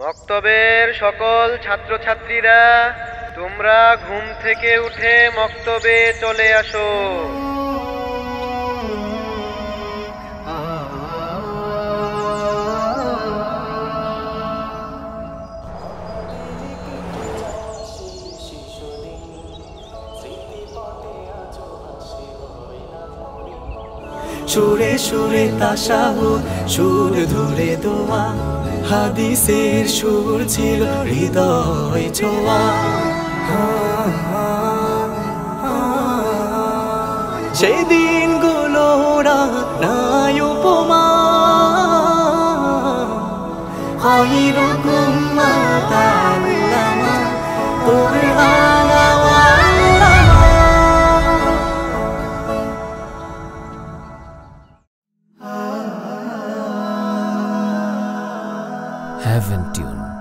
মক্তবের সকল ছাত্রছাত্রীরা, তোমরা ঘুম থেকে উঠে মক্তবে চলে আসো। সুরে সুরে তাশাহুদ, সুর ধরে দোয়া, হাদিসের সুর ছিল হৃদয় ছোঁয়া। সেই দিনগুলো নাই উপমা, খায়রুকুম মান তাআল্লামা কুরআনা ওয়া আল্লামা। Heaven Tune.